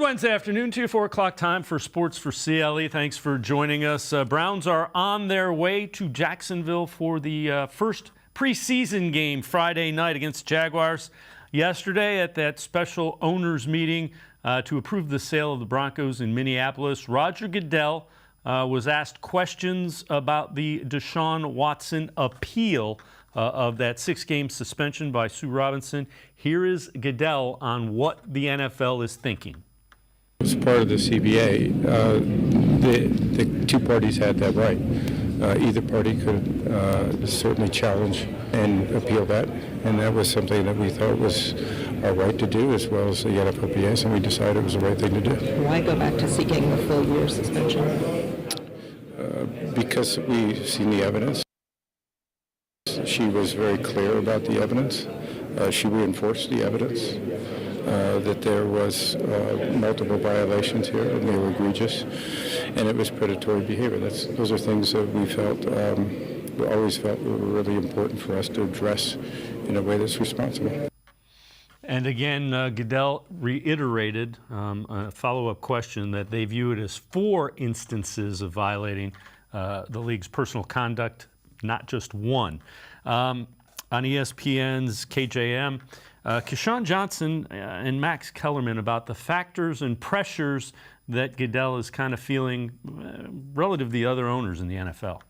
Wednesday afternoon, 2 to 4 o'clock time for Sports4CLE. Thanks for joining us. Browns are on their way to Jacksonville for the first preseason game Friday night against Jaguars. Yesterday at that special owners meeting to approve the sale of the Broncos in Minneapolis, Roger Goodell was asked questions about the Deshaun Watson appeal of that 6-game suspension by Sue Robinson. Here is Goodell on what the NFL is thinking. As part of the CBA, the two parties had that right. Either party could certainly challenge and appeal that, and that was something that we thought was our right to do, as well as the NFLPA, so we decided it was the right thing to do. Why go back to seeking the full year suspension? Because we've seen the evidence. She was very clear about the evidence. She reinforced the evidence. That there was multiple violations here, and they were egregious, and it was predatory behavior. Those are things that we felt, we always felt were really important for us to address in a way that's responsible. And again, Goodell reiterated a follow-up question that they view it as 4 instances of violating the league's personal conduct, not just one. On ESPN's KJM, Keyshawn Johnson and Max Kellerman about the factors and pressures that Goodell is kind of feeling relative to the other owners in the NFL.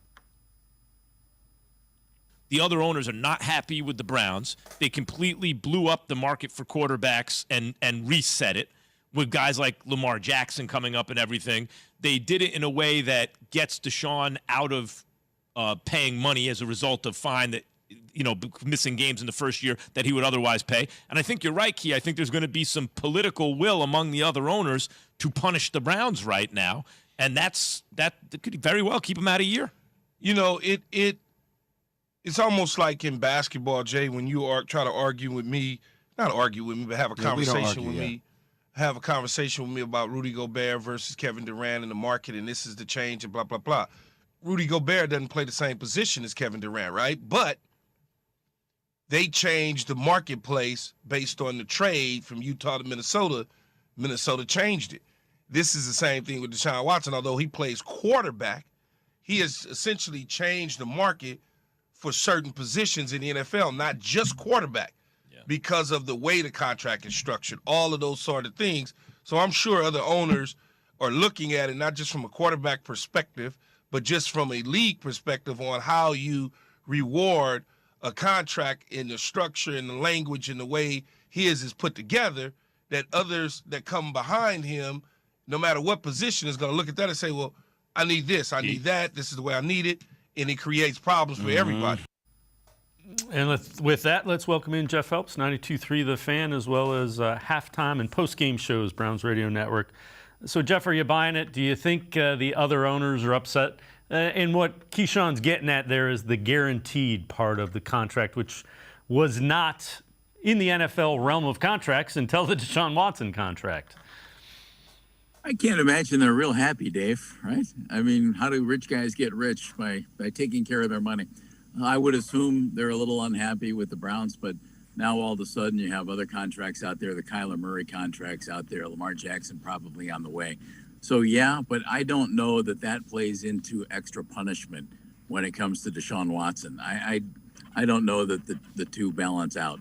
The other owners are not happy with the Browns. They completely blew up the market for quarterbacks and reset it with guys like Lamar Jackson coming up and everything. They did it in a way that gets Deshaun out of paying money as a result of fine that, you know, missing games in the first year that he would otherwise pay. And I think you're right, Key. I think there's going to be some political will among the other owners to punish the Browns right now. And that could very well keep them out a year. You know, it's almost like in basketball, Jay, when you try to argue with me, not argue with me, but have a conversation with me. Have a conversation with me about Rudy Gobert versus Kevin Durant in the market, and this is the change and blah, blah, blah. Rudy Gobert doesn't play the same position as Kevin Durant, right? But they changed the marketplace based on the trade from Utah to Minnesota. Minnesota changed it. This is the same thing with Deshaun Watson. Although he plays quarterback, he has essentially changed the market for certain positions in the NFL, not just quarterback, because of the way the contract is structured, all of those sort of things. So I'm sure other owners are looking at it not just from a quarterback perspective, but just from a league perspective on how you reward a contract in the structure and the language and the way his is put together, that others that come behind him, no matter what position, is going to look at that and say, well, I need this, I need that, this is the way I need it, and it creates problems for everybody. And with that, let's welcome in Jeff Phelps, 92.3 The Fan, as well as halftime and post-game shows, Browns Radio Network. So, Jeff, are you buying it? Do you think the other owners are upset? And what Keyshawn's getting at there is the guaranteed part of the contract, which was not in the NFL realm of contracts until the Deshaun Watson contract. I can't imagine they're real happy, Dave, right? I mean, how do rich guys get rich? By taking care of their money. I would assume they're a little unhappy with the Browns, but now all of a sudden you have other contracts out there, the Kyler Murray contracts out there, Lamar Jackson probably on the way. So, yeah, but I don't know that plays into extra punishment when it comes to Deshaun Watson. I don't know that the two balance out.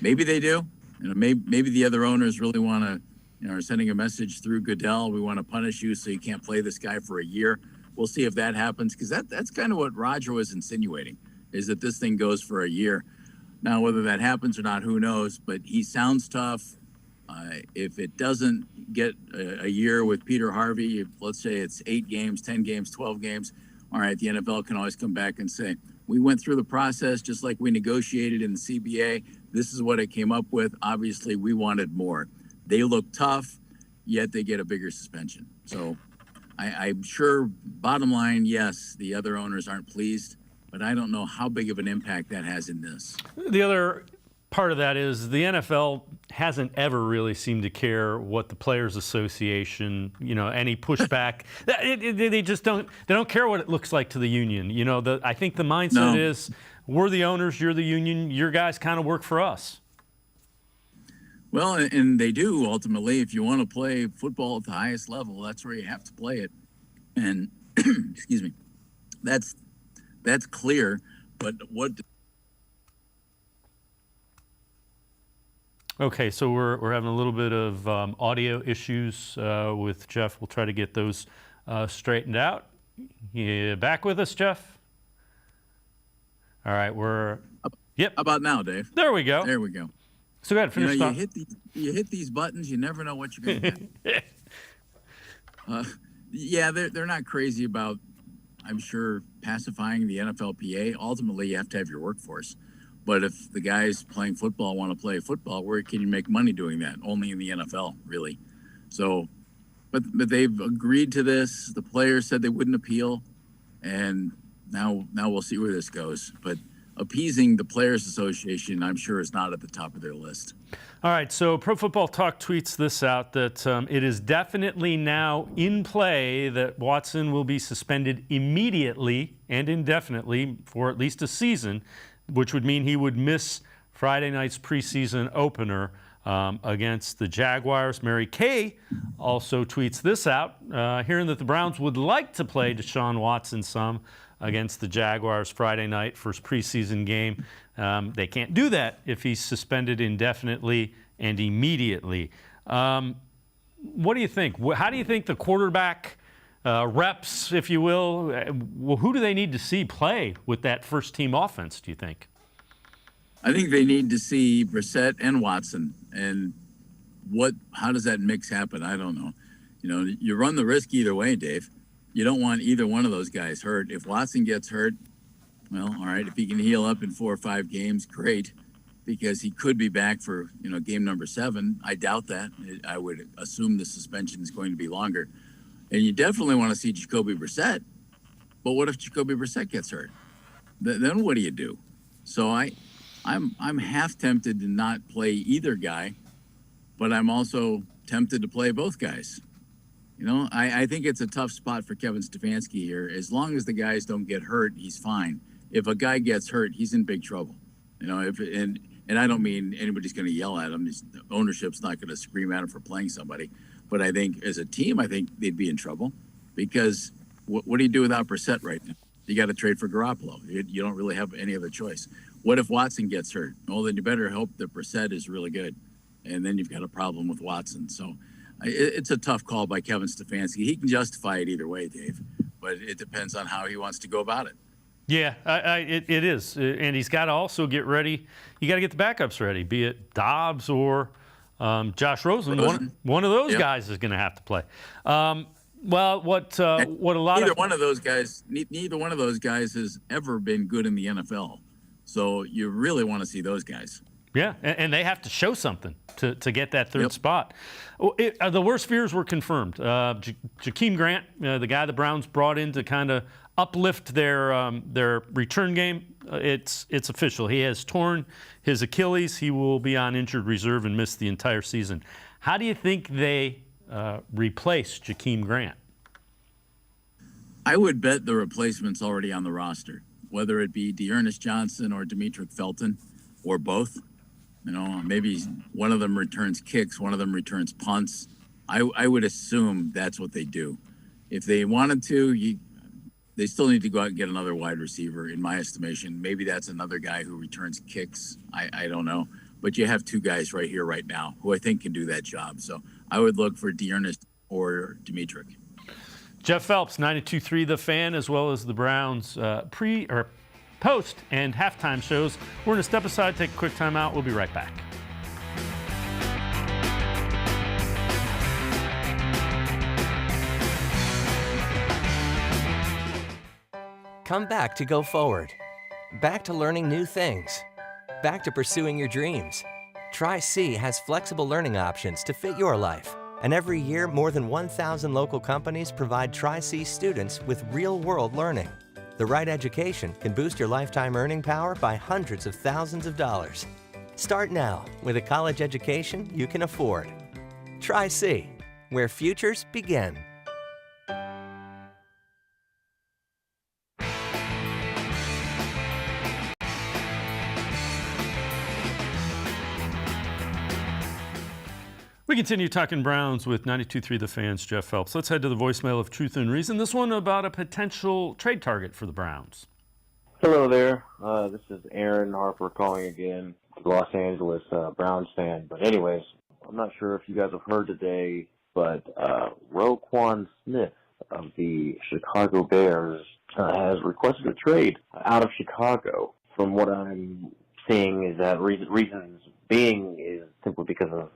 Maybe they do. You know, maybe the other owners really want to, you know, are sending a message through Goodell. We want to punish you so you can't play this guy for a year. We'll see if that happens, because that's kind of what Roger was insinuating, is that this thing goes for a year. Now, whether that happens or not, who knows? But he sounds tough. If it doesn't get a year with Peter Harvey, let's say it's 8 games, 10 games, 12 games, all right, the NFL can always come back and say, we went through the process just like we negotiated in the CBA. This is what it came up with. Obviously, we wanted more. They look tough, yet they get a bigger suspension. So I'm sure, bottom line, yes, the other owners aren't pleased, but I don't know how big of an impact that has in this. The other part of that is the NFL hasn't ever really seemed to care what the Players Association, you know, any pushback. They just don't. They don't care what it looks like to the union. You know, I think the mindset is, we're the owners, you're the union, your guys kind of work for us. Well, and they do ultimately. If you want to play football at the highest level, that's where you have to play it. And excuse me, that's clear. But what? Okay, so we're having a little bit of audio issues with Jeff. We'll try to get those straightened out. You back with us, Jeff? All right, yep. How about now, Dave? There we go. There we go. So go ahead, finish up. You hit these buttons, you never know what you're going to get. Yeah, they're not crazy about, I'm sure, pacifying the NFLPA. Ultimately, you have to have your workforce. But if the guys playing football want to play football, where can you make money doing that? Only in the NFL, really. So, but they've agreed to this. The players said they wouldn't appeal, and now we'll see where this goes. But appeasing the Players Association, I'm sure, is not at the top of their list. All right, so Pro Football Talk tweets this out, that it is definitely now in play that Watson will be suspended immediately and indefinitely for at least a season, which would mean he would miss Friday night's preseason opener against the Jaguars. Mary Kay also tweets this out, hearing that the Browns would like to play Deshaun Watson some against the Jaguars Friday night, first preseason game. They can't do that if he's suspended indefinitely and immediately. What do you think? How do you think the quarterback reps, if you will, who do they need to see play with that first-team offense, do you think? I think they need to see Brissett and Watson. And how does that mix happen? I don't know. You run the risk either way, Dave. You don't want either one of those guys hurt. If Watson gets hurt, well, all right. If he can heal up in 4 or 5 games, great, because he could be back for, game number 7. I doubt that. I would assume the suspension is going to be longer. And you definitely want to see Jacoby Brissett. But what if Jacoby Brissett gets hurt? Then what do you do? So I'm half tempted to not play either guy, but I'm also tempted to play both guys. I think it's a tough spot for Kevin Stefanski here. As long as the guys don't get hurt, he's fine. If a guy gets hurt, he's in big trouble. And I don't mean anybody's going to yell at him. The ownership's not going to scream at him for playing somebody. But I think as a team, I think they'd be in trouble because what do you do without Brissett right now? You got to trade for Garoppolo. You don't really have any other choice. What if Watson gets hurt? Well, then you better hope that Brissett is really good. And then you've got a problem with Watson. So it's a tough call by Kevin Stefanski. He can justify it either way, Dave, but it depends on how he wants to go about it. Yeah, it is. And he's got to also get ready. You got to get the backups ready, be it Dobbs or Josh Rosen. One of those guys is going to have to play. Well, what a lot neither one of those guys has ever been good in the NFL. So you really want to see those guys. Yeah, and they have to show something to get that third spot. The worst fears were confirmed. Jakeem Grant, the guy the Browns brought in to kind of uplift their return game, it's official. He has torn his Achilles. He will be on injured reserve and miss the entire season. How do you think they replace Jakeem Grant? I would bet the replacement's already on the roster, whether it be Dearness Johnson or Demetric Felton or both. Maybe one of them returns kicks, one of them returns punts. I would assume that's what they do. If they wanted to, they still need to go out and get another wide receiver, in my estimation. Maybe that's another guy who returns kicks. I don't know. But you have 2 guys right here, right now, who I think can do that job. So I would look for Dearness or Demetric. Jeff Phelps, 92.3 The Fan, as well as the Browns post and halftime shows. We're going to step aside, take a quick time out. We'll be right back. Come back to go forward. Back to learning new things. Back to pursuing your dreams. Tri-C has flexible learning options to fit your life. And every year, more than 1,000 local companies provide Tri-C students with real-world learning. The right education can boost your lifetime earning power by hundreds of thousands of dollars. Start now with a college education you can afford. Tri-C, where futures begin. We continue talking Browns with 92.3 The Fan's Jeff Phelps. Let's head to the voicemail of Truth and Reason. This one about a potential trade target for the Browns. Hello there. This is Aaron Harper calling again, Los Angeles Browns fan. But anyways, I'm not sure if you guys have heard today, but Roquan Smith of the Chicago Bears has requested a trade out of Chicago. From what I'm seeing is that reasons being is simply because of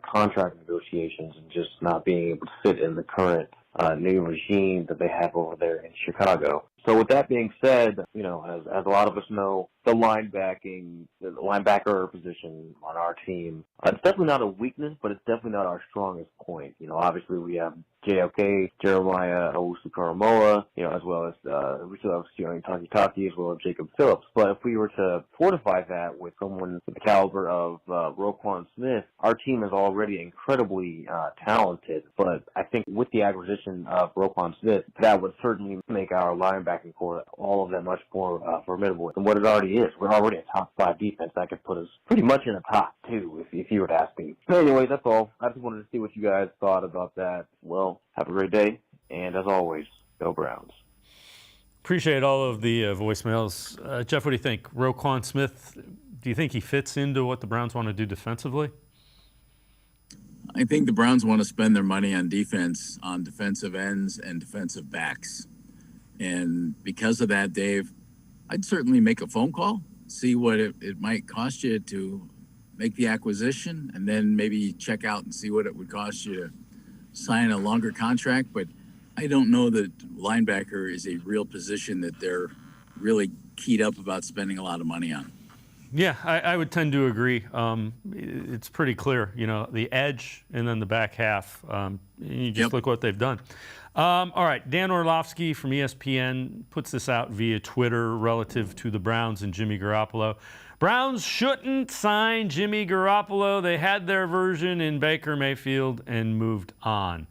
contract negotiations and just not being able to fit in the current new regime that they have over there in Chicago. So with that being said, you know, as a lot of us know, the linebacker position on our team, it's definitely not a weakness, but it's definitely not our strongest point. You know, obviously we have JOK, Jeremiah Owusu-Karamoah, you know, as well as we still have Sione Takitaki, as well as Jacob Phillips. But if we were to fortify that with someone with the caliber of Roquan Smith, our team is already incredibly talented. But I think with the acquisition of Roquan Smith, that would certainly make our linebacking core all of that much more formidable than what it already is. We're already a top 5 defense. That could put us pretty much in the top 2 if you were to ask me. But anyway, that's all. I just wanted to see what you guys thought about that. Well, have a great day, and as always, go Browns. Appreciate all of the voicemails. Jeff, what do you think? Roquan Smith, do you think he fits into what the Browns want to do defensively? I think the Browns want to spend their money on defense, on defensive ends and defensive backs. And because of that, Dave, I'd certainly make a phone call, see what it might cost you to make the acquisition, and then maybe check out and see what it would cost you to sign a longer contract. But I don't know that linebacker is a real position that they're really keyed up about spending a lot of money on. Yeah, I would tend to agree. It's pretty clear, you know, the edge and then the back half. You just look what they've done. All right, Dan Orlovsky from ESPN puts this out via Twitter relative to the Browns and Jimmy Garoppolo. Browns shouldn't sign Jimmy Garoppolo. They had their version in Baker Mayfield and moved on.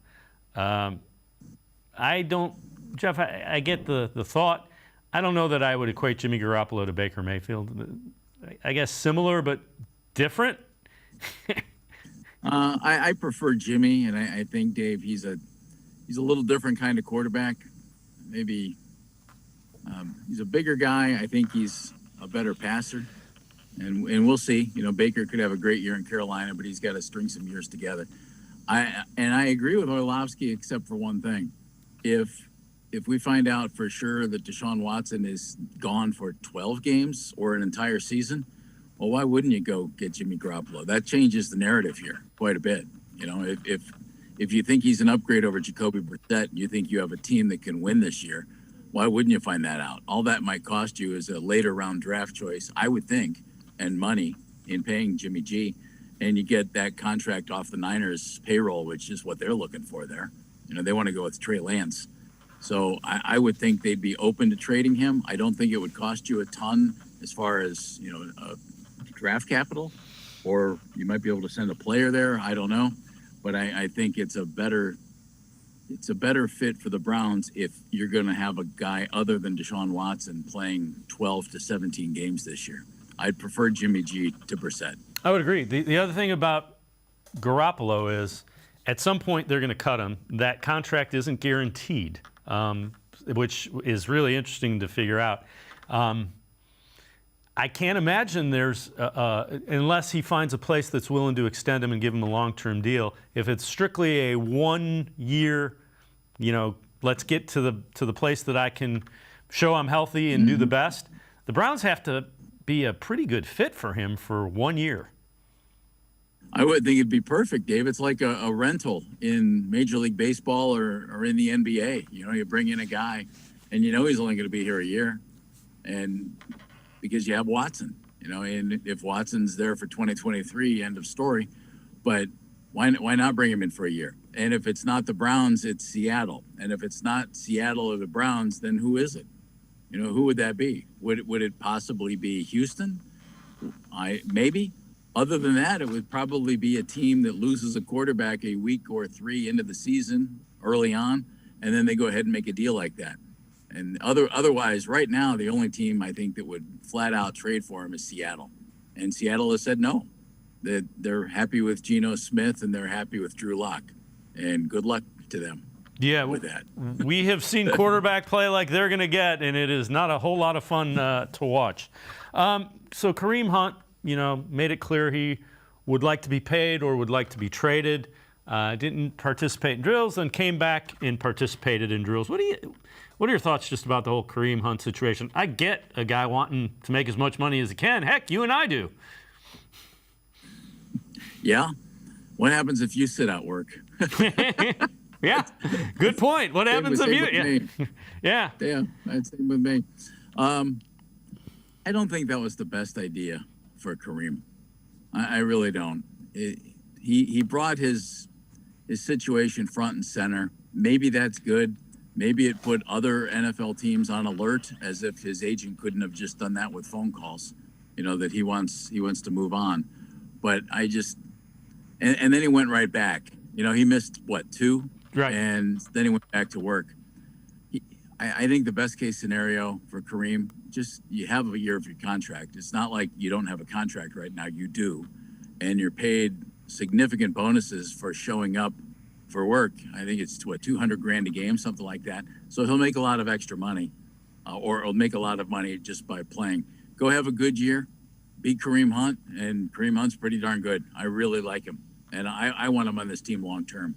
I don't, Jeff, I get the thought. I don't know that I would equate Jimmy Garoppolo to Baker Mayfield. I guess similar but different. I prefer Jimmy, and I think, Dave, he's a little different kind of quarterback. Maybe he's a bigger guy. I think he's a better passer, and we'll see. You know, Baker could have a great year in Carolina, but he's got to string some years together. I agree with Orlovsky, except for one thing. If we find out for sure that Deshaun Watson is gone for 12 games or an entire season, well, why wouldn't you go get Jimmy Garoppolo? That changes the narrative here quite a bit. You know, if you think he's an upgrade over Jacoby Brissett and you think you have a team that can win this year, why wouldn't you find that out? All that might cost you is a later round draft choice, I would think, and money in paying Jimmy G. And you get that contract off the Niners payroll, which is what they're looking for there. You know, they want to go with Trey Lance. So I would think they'd be open to trading him. I don't think it would cost you a ton as far as, you know, draft capital, or you might be able to send a player there. I don't know. But I think it's a better fit for the Browns if you're going to have a guy other than Deshaun Watson playing 12 to 17 games this year. I'd prefer Jimmy G to Brissett. I would agree. The other thing about Garoppolo is at some point they're going to cut him. That contract isn't guaranteed, which is really interesting to figure out. I can't imagine there's, unless he finds a place that's willing to extend him and give him a long-term deal, if it's strictly a 1 year, you know, let's get to the place that I can show I'm healthy and do the best, the Browns have to be a pretty good fit for him for 1 year. I would think it'd be perfect, Dave. It's like a rental in Major League Baseball or in the NBA. You know, you bring in a guy and you know he's only going to be here a year, and because you have Watson, you know, and if Watson's there for 2023, end of story. But why not bring him in for a year? And if it's not the Browns, it's Seattle. And if it's not Seattle or the Browns, then who is it? You know, who would that be? Would it possibly be Houston? Maybe. Other than that, it would probably be a team that loses a quarterback a week or 3 into the season early on, and then they go ahead and make a deal like that. And otherwise, right now, the only team I think that would flat out trade for him is Seattle. And Seattle has said no. that they're happy with Geno Smith and they're happy with Drew Lock, and good luck to them. Yeah, with that. We have seen quarterback play like they're going to get, and it is not a whole lot of fun to watch. So Kareem Hunt, made it clear he would like to be paid or would like to be traded. Didn't participate in drills, then came back and participated in drills. What are your thoughts just about the whole Kareem Hunt situation? I get a guy wanting to make as much money as he can. Heck, you and I do. Yeah. What happens if you sit out work? Yeah, good point. What happens if you? Yeah. Yeah, that's same with me. I don't think that was the best idea for Kareem. I really don't. He brought his situation front and center. Maybe that's good. Maybe it put other NFL teams on alert, as if his agent couldn't have just done that with phone calls, that he wants to move on. But I just, and then he went right back. He missed, 2? Right. And then he went back to work. I think the best case scenario for Kareem, just you have a year of your contract. It's not like you don't have a contract right now. You do. And you're paid significant bonuses for showing up for work. I think it's $200,000 a game, something like that. So he'll make a lot of extra money, or he'll make a lot of money just by playing. Go have a good year, beat Kareem Hunt, and Kareem Hunt's pretty darn good. I really like him, and I want him on this team long term.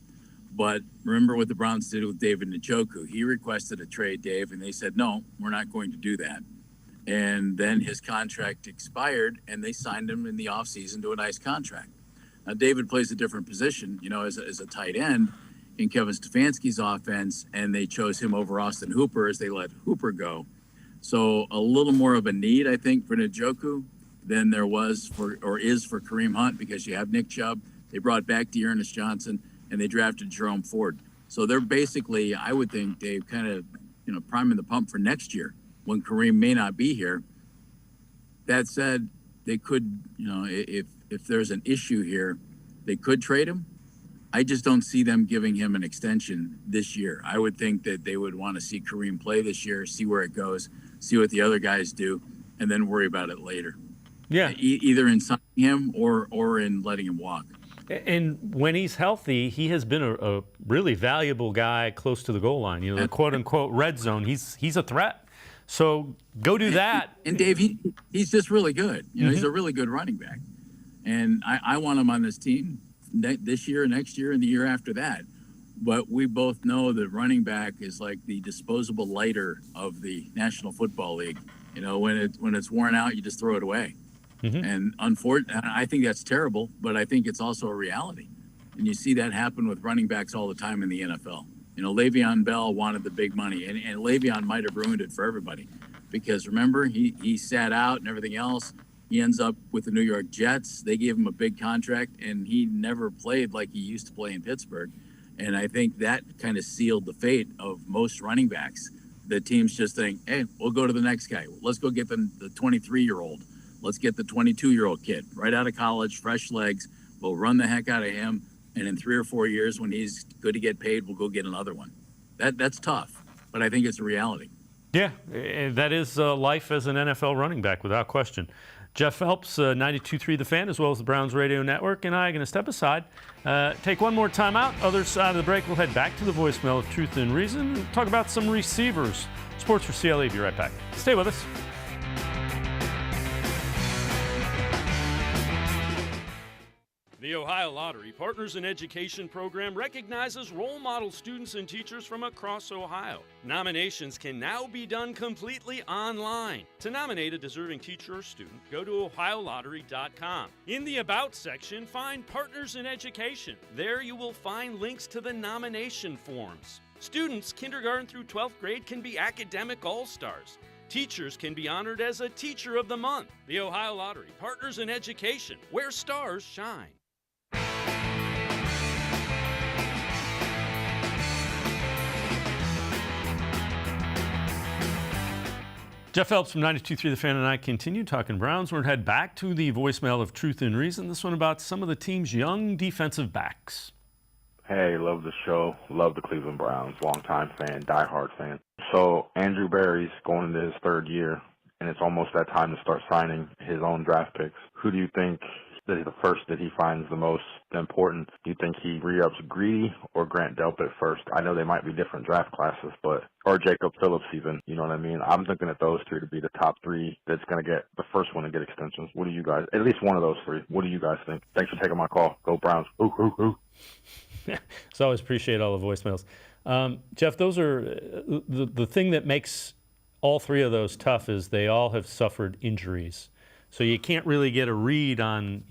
But remember what the Browns did with David Njoku. He requested a trade, Dave, and they said, no, we're not going to do that. And then his contract expired, and they signed him in the offseason to a nice contract. Now, David plays a different position, as a tight end in Kevin Stefanski's offense, and they chose him over Austin Hooper as they let Hooper go. So a little more of a need, I think, for Njoku than there was is for Kareem Hunt, because you have Nick Chubb. They brought back Dearness Johnson, and they drafted Jerome Ford. So they're basically, I would think, Dave, kind of, priming the pump for next year when Kareem may not be here. That said, they could, if there's an issue here, they could trade him. I just don't see them giving him an extension this year. I would think that they would want to see Kareem play this year, see where it goes, see what the other guys do, and then worry about it later. Yeah. Either in signing him or in letting him walk. And when he's healthy, he has been a really valuable guy close to the goal line. The quote-unquote red zone. He's a threat. So go do that. And Dave, he's just really good. He's a really good running back. And I want him on this team this year, next year, and the year after that. But we both know that running back is like the disposable lighter of the National Football League. When it's worn out, you just throw it away. Mm-hmm. And unfortunately, I think that's terrible, but I think it's also a reality. And you see that happen with running backs all the time in the NFL. Le'Veon Bell wanted the big money, and Le'Veon might have ruined it for everybody. Because remember, he sat out and everything else. He ends up with the New York Jets. They gave him a big contract, and he never played like he used to play in Pittsburgh. And I think that kind of sealed the fate of most running backs. The teams just think, hey, we'll go to the next guy. Let's go get the 23-year-old. Let's get the 22-year-old kid right out of college, fresh legs. We'll run the heck out of him. And in 3 or 4 years, when he's good to get paid, we'll go get another one. That's tough, but I think it's a reality. Yeah, that is life as an NFL running back, without question. Jeff Phelps, 92.3 The Fan, as well as the Browns Radio Network, and I are going to step aside, take one more time out. Other side of the break, we'll head back to the voicemail of Truth and Reason and talk about some receivers. Sports for CLE, be right back. Stay with us. The Ohio Lottery Partners in Education program recognizes role model students and teachers from across Ohio. Nominations can now be done completely online. To nominate a deserving teacher or student, go to OhioLottery.com. In the About section, find Partners in Education. There you will find links to the nomination forms. Students kindergarten through 12th grade can be academic all-stars. Teachers can be honored as a Teacher of the Month. The Ohio Lottery Partners in Education, where stars shine. Jeff Phelps from 92.3 The Fan and I continue talking Browns. We're going to head back to the voicemail of Truth and Reason. This one about some of the team's young defensive backs. Hey, love the show. Love the Cleveland Browns. Longtime fan, diehard fan. So Andrew Berry's going into his 3rd year, and it's almost that time to start signing his own draft picks. Who do you think the first that he finds the most important? Do you think he re-ups Greedy or Grant Delpit first? I know they might be different draft classes, or Jacob Phillips even, you know what I mean? I'm looking at those two to be the top three that's going to get the first one to get extensions. What do you guys, at least one of those three, what do you guys think? Thanks for taking my call. Go Browns. Ooh, ooh, ooh. So I always appreciate all the voicemails. Jeff, those are the thing that makes all three of those tough is they all have suffered injuries. So you can't really get a read on,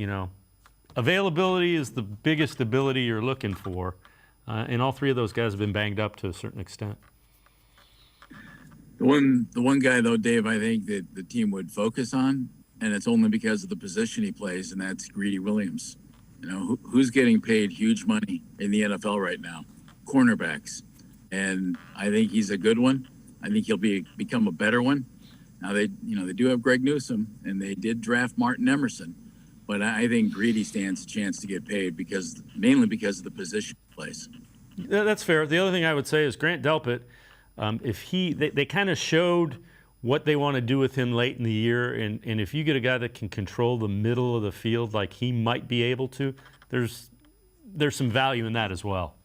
availability is the biggest ability you're looking for. And all three of those guys have been banged up to a certain extent. The one guy, though, Dave, I think that the team would focus on, and it's only because of the position he plays, and that's Greedy Williams. Who's getting paid huge money in the NFL right now? Cornerbacks. And I think he's a good one. I think he'll become a better one. Now they do have Greg Newsome, and they did draft Martin Emerson, but I think Greedy stands a chance to get paid mainly because of the position he plays. Yeah, that's fair. The other thing I would say is Grant Delpit. They kind of showed what they want to do with him late in the year, and if you get a guy that can control the middle of the field like he might be able to, there's some value in that as well.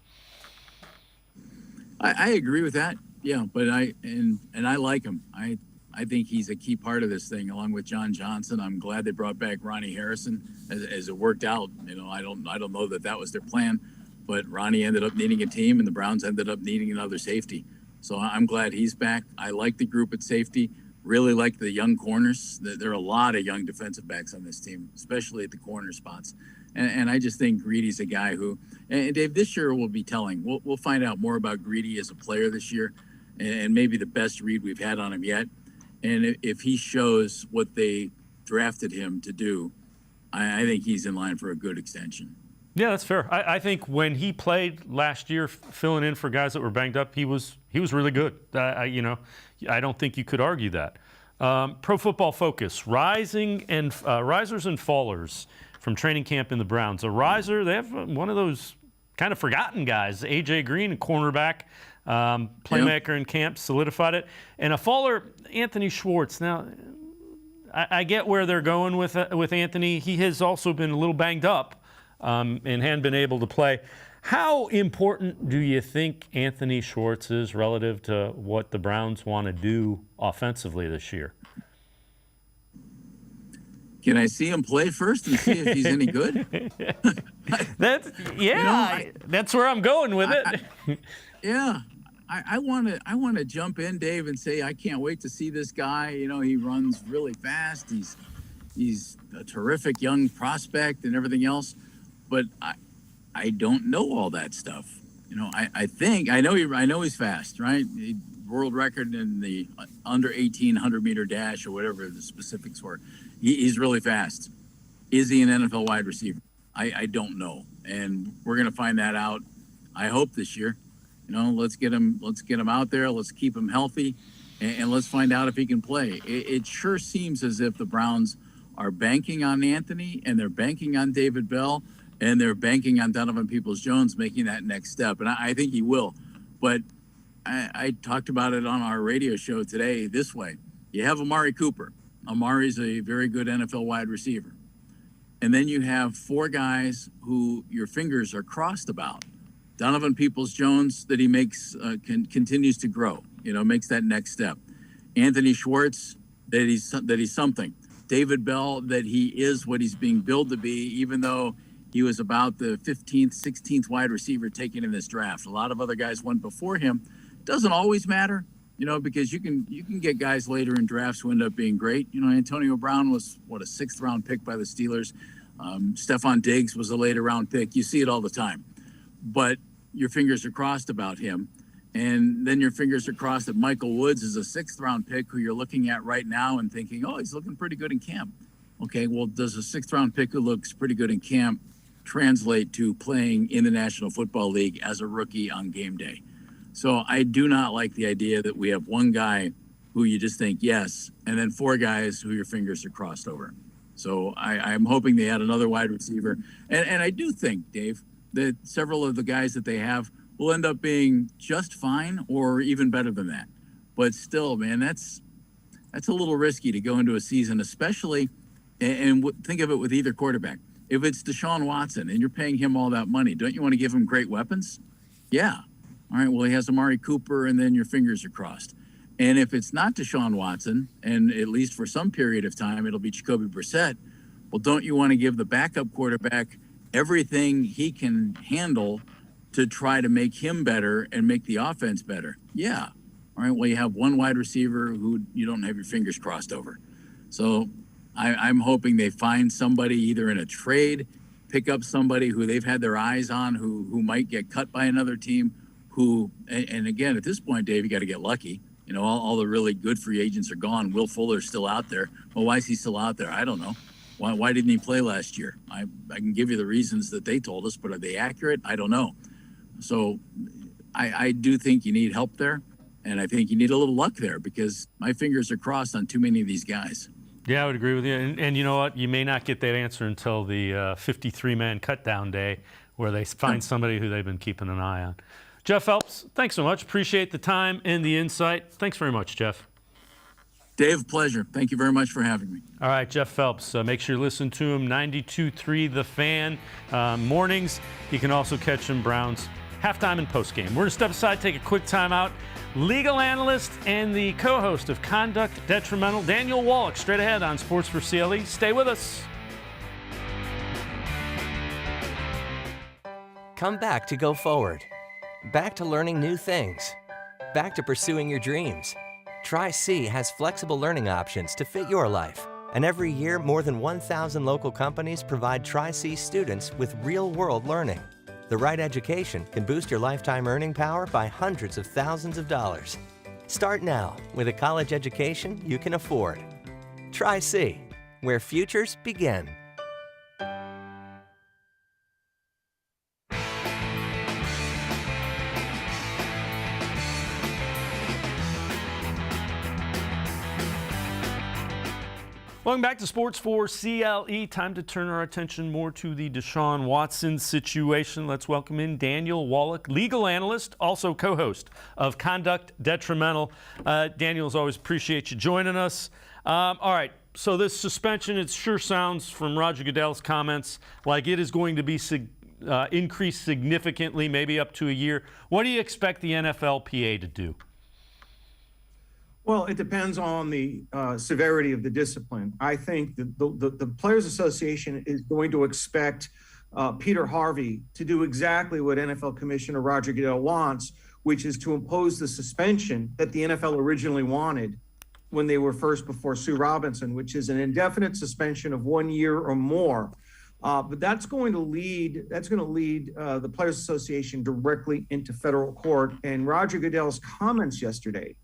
I agree with that. Yeah, but I like him. I think he's a key part of this thing, along with John Johnson. I'm glad they brought back Ronnie Harrison as it worked out. I don't know that was their plan, but Ronnie ended up needing a team, and the Browns ended up needing another safety. So I'm glad he's back. I like the group at safety. Really like the young corners. There are a lot of young defensive backs on this team, especially at the corner spots. And I just think Greedy's a guy who, and Dave, this year will be telling. We'll find out more about Greedy as a player this year, and maybe the best read we've had on him yet. And if he shows what they drafted him to do, I think he's in line for a good extension. Yeah, that's fair. I think when he played last year, filling in for guys that were banged up, he was really good. I don't think you could argue that. Pro Football Focus: risers and fallers from training camp in the Browns. A riser, they have one of those kind of forgotten guys, A.J. Green, a cornerback, playmaker in camp, solidified it. And a faller, Anthony Schwartz. Now, I get where they're going with Anthony. He has also been a little banged up and hadn't been able to play. How important do you think Anthony Schwartz is relative to what the Browns want to do offensively this year? Can I see him play first and see if he's any good? That's where I'm going with it. I want to jump in, Dave, and say I can't wait to see this guy. He runs really fast. He's a terrific young prospect and everything else, but I don't know all that stuff. I know he's fast, right? World record in the under 1,800 meter dash or whatever the specifics were. He's really fast. Is he an NFL wide receiver? I don't know, and we're gonna find that out. I hope this year. Let's get him out there. Let's keep him healthy, and let's find out if he can play. It sure seems as if the Browns are banking on Anthony, and they're banking on David Bell, and they're banking on Donovan Peoples-Jones making that next step, and I think he will. But I talked about it on our radio show today this way. You have Amari Cooper. Amari's a very good NFL wide receiver. And then you have four guys who your fingers are crossed about. Donovan Peoples-Jones, that he makes continues to grow, makes that next step. Anthony Schwartz, that he's something. David Bell, that he is what he's being billed to be, even though he was about the 15th, 16th wide receiver taken in this draft. A lot of other guys went before him. Doesn't always matter, because you can get guys later in drafts who end up being great. Antonio Brown was a 6th round pick by the Steelers. Stephon Diggs was a later round pick. You see it all the time. But your fingers are crossed about him. And then your fingers are crossed that Michael Woods is a 6th round pick who you're looking at right now and thinking, oh, he's looking pretty good in camp. Okay, well, does a 6th round pick who looks pretty good in camp translate to playing in the National Football League as a rookie on game day? So I do not like the idea that we have one guy who you just think yes, and then four guys who your fingers are crossed over. So I'm hoping they add another wide receiver. And I do think, Dave, that several of the guys that they have will end up being just fine or even better than that. But still, man, that's a little risky to go into a season, especially, and think of it with either quarterback. If it's Deshaun Watson and you're paying him all that money, don't you want to give him great weapons? Yeah. All right, well, he has Amari Cooper, and then your fingers are crossed. And if it's not Deshaun Watson, and at least for some period of time, it'll be Jacoby Brissett, well, don't you want to give the backup quarterback everything he can handle to try to make him better and make the offense better? Yeah. All right, well, you have one wide receiver who you don't have your fingers crossed over. So I'm hoping they find somebody either in a trade, pick up somebody who they've had their eyes on, who might get cut by another team, and again, at this point, Dave, you got to get lucky. You know, all the really good free agents are gone. Will Fuller's still out there. Well, why is he still out there? I don't know. Why didn't he play last year? I can give you the reasons that they told us, but are they accurate? I don't know. So I do think you need help there, and I think you need a little luck there because my fingers are crossed on too many of these guys. Yeah, I would agree with you. And you know what? You may not get that answer until the 53-man cut-down day where they find somebody who they've been keeping an eye on. Jeff Phelps, thanks so much. Appreciate the time and the insight. Thanks very much, Jeff. Dave, pleasure. Thank you very much for having me. All right, Jeff Phelps. Make sure you listen to him, 92.3 The Fan, mornings. You can also catch him Browns halftime and postgame. We're going to step aside, take a quick timeout. Legal analyst and the co-host of Conduct Detrimental, Daniel Wallach, straight ahead on Sports4CLE. Stay with us. Come back to go forward. Back to learning new things. Back to pursuing your dreams. Tri-C has flexible learning options to fit your life. And every year, more than 1,000 local companies provide Tri-C students with real-world learning. The right education can boost your lifetime earning power by hundreds of thousands of dollars. Start now with a college education you can afford. Tri-C, where futures begin. Welcome back to Sports4CLE. Time to turn our attention more to the Deshaun Watson situation. Let's welcome in Daniel Wallach, legal analyst, also co-host of Conduct Detrimental. Daniel, as always, appreciate you joining us. All right, so this suspension, it sure sounds from Roger Goodell's comments like it is going to be increased significantly, maybe up to a year. What do you expect the NFLPA to do? Well, it depends on the severity of the discipline. I think that the Players Association is going to expect Peter Harvey to do exactly what NFL Commissioner Roger Goodell wants, which is to impose the suspension that the NFL originally wanted when they were first before Sue Robinson, which is an indefinite suspension of 1 year or more. But that's going to lead the Players Association directly into federal court. And Roger Goodell's comments yesterday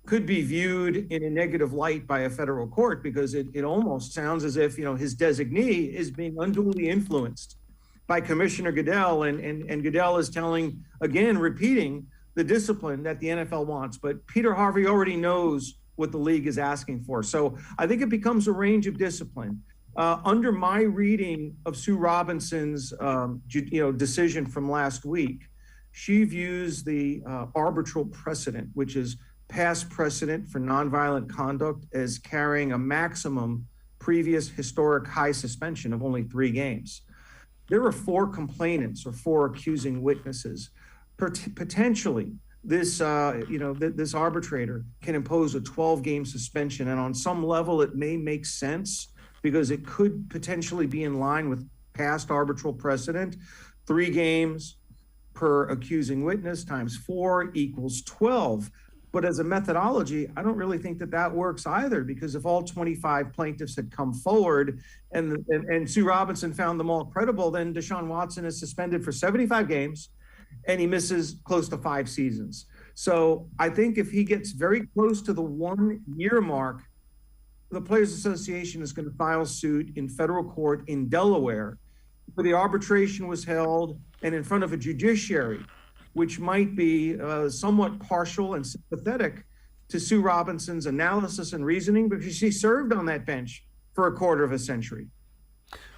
could be viewed in a negative light by a federal court because it almost sounds as if, his designee is being unduly influenced by Commissioner Goodell, and Goodell is repeating the discipline that the NFL wants. But Peter Harvey already knows what the league is asking for. So I think it becomes a range of discipline. Under my reading of Sue Robinson's decision from last week, she views the arbitral precedent, which is past precedent for nonviolent conduct, as carrying a maximum previous historic high suspension of only 3 games. There are 4 complainants or 4 accusing witnesses. Potentially, this arbitrator can impose a 12-game suspension, and on some level, it may make sense because it could potentially be in line with past arbitral precedent. 3 games per accusing witness times 4 equals 12. But as a methodology, I don't really think that works either, because if all 25 plaintiffs had come forward and Sue Robinson found them all credible, then Deshaun Watson is suspended for 75 games and he misses close to 5 seasons. So I think if he gets very close to the 1 year mark, the Players Association is going to file suit in federal court in Delaware, where the arbitration was held and in front of a judiciary, which might be somewhat partial and sympathetic to Sue Robinson's analysis and reasoning, because she served on that bench for a quarter of a century.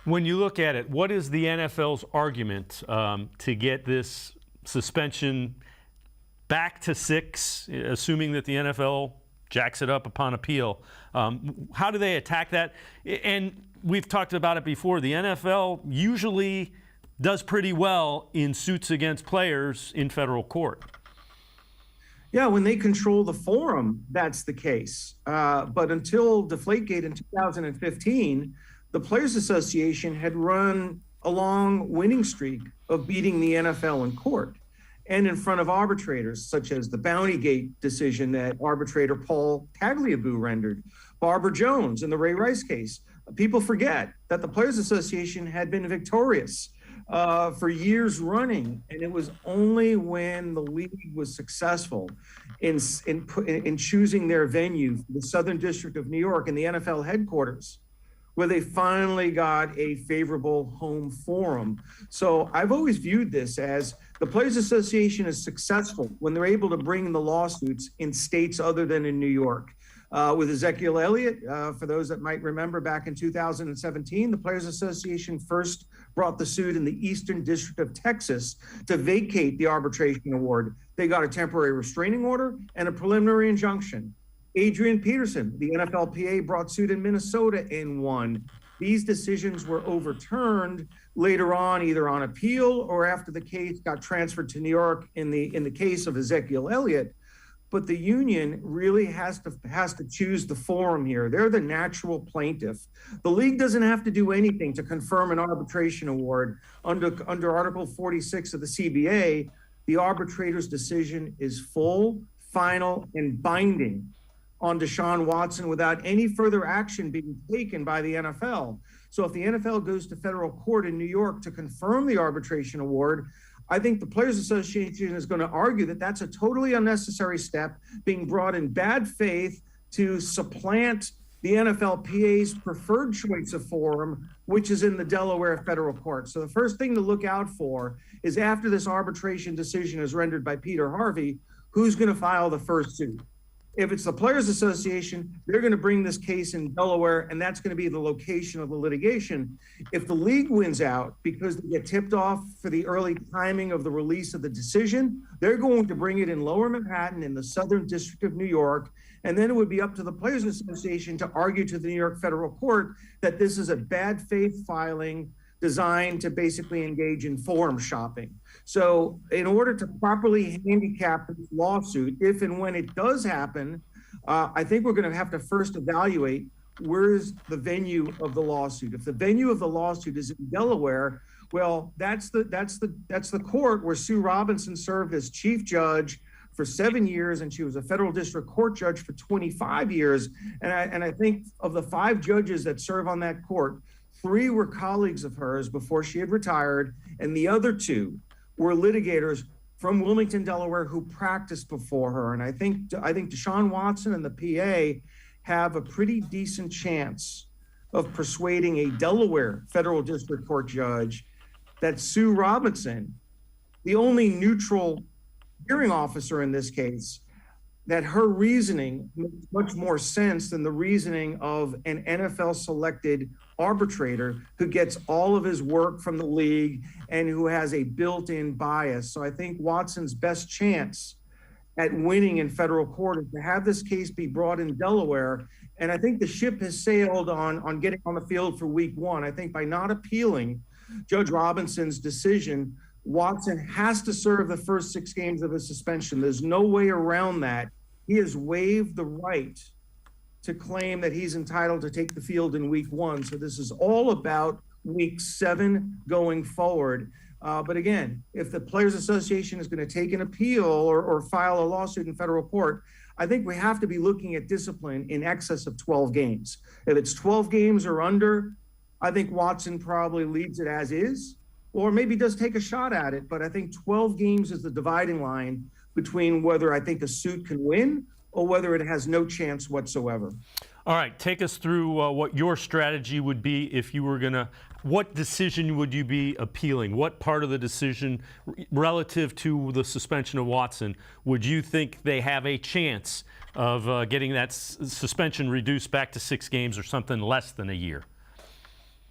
When you look at it, what is the NFL's argument to get this suspension back to 6, assuming that the NFL jacks it up upon appeal. How do they attack that? And we've talked about it before. The NFL usually does pretty well in suits against players in federal court. Yeah, when they control the forum, that's the case. But until Deflategate in 2015, the Players Association had run a long winning streak of beating the NFL in court and in front of arbitrators, such as the Bountygate decision that arbitrator Paul Tagliabue rendered, Barbara Jones in the Ray Rice case. People forget that the Players Association had been victorious for years running, and it was only when the league was successful in choosing their venue, the Southern District of New York and the NFL headquarters, where they finally got a favorable home forum. So I've always viewed this as the Players Association is successful when they're able to bring the lawsuits in states other than in New York. With Ezekiel Elliott, for those that might remember, back in 2017, the Players Association first brought the suit in the Eastern District of Texas to vacate the arbitration award. They got a temporary restraining order and a preliminary injunction. Adrian Peterson, the NFLPA, brought suit in Minnesota and won. These decisions were overturned later on, either on appeal or after the case got transferred to New York in the case of Ezekiel Elliott. But the union really has to choose the forum here. They're the natural plaintiff. The league doesn't have to do anything to confirm an arbitration award. Under Article 46 of the CBA, the arbitrator's decision is full, final, and binding on Deshaun Watson without any further action being taken by the NFL. So if the NFL goes to federal court in New York to confirm the arbitration award, I think the Players Association is going to argue that that's a totally unnecessary step being brought in bad faith to supplant the NFLPA's preferred choice of forum, which is in the Delaware federal court. So the first thing to look out for is, after this arbitration decision is rendered by Peter Harvey, who's going to file the first suit. If it's the Players Association, they're going to bring this case in Delaware, and that's going to be the location of the litigation. If the league wins out because they get tipped off for the early timing of the release of the decision, they're going to bring it in Lower Manhattan in the Southern District of New York, and then it would be up to the Players Association to argue to the New York federal court that this is a bad faith filing designed to basically engage in forum shopping. So in order to properly handicap this lawsuit, if and when it does happen, I think we're going to have to first evaluate where's the venue of the lawsuit. If the venue of the lawsuit is in Delaware, well, that's the court where Sue Robinson served as chief judge for 7 years, and she was a federal district court judge for 25 years. And I think of the 5 judges that serve on that court, 3 were colleagues of hers before she had retired, and the other 2 were litigators from Wilmington, Delaware, who practiced before her. And I think Deshaun Watson and the PA have a pretty decent chance of persuading a Delaware federal district court judge that Sue Robinson, the only neutral hearing officer in this case, that her reasoning makes much more sense than the reasoning of an NFL selected arbitrator who gets all of his work from the league and who has a built-in bias. So I think Watson's best chance at winning in federal court is to have this case be brought in Delaware. And I think the ship has sailed on getting on the field for week 1. I think by not appealing Judge Robinson's decision, Watson has to serve the first 6 games of his suspension. There's no way around that. He has waived the right to claim that he's entitled to take the field in week 1. So this is all about week 7 going forward. But again, if the Players Association is going to take an appeal or file a lawsuit in federal court, I think we have to be looking at discipline in excess of 12 games. If it's 12 games or under, I think Watson probably leaves it as is, or maybe does take a shot at it. But I think 12 games is the dividing line between whether I think a suit can win or whether it has no chance whatsoever. All right, take us through what your strategy would be if you were going to, what decision would you be appealing? What part of the decision relative to the suspension of Watson would you think they have a chance of getting that suspension reduced back to 6 games or something less than a year?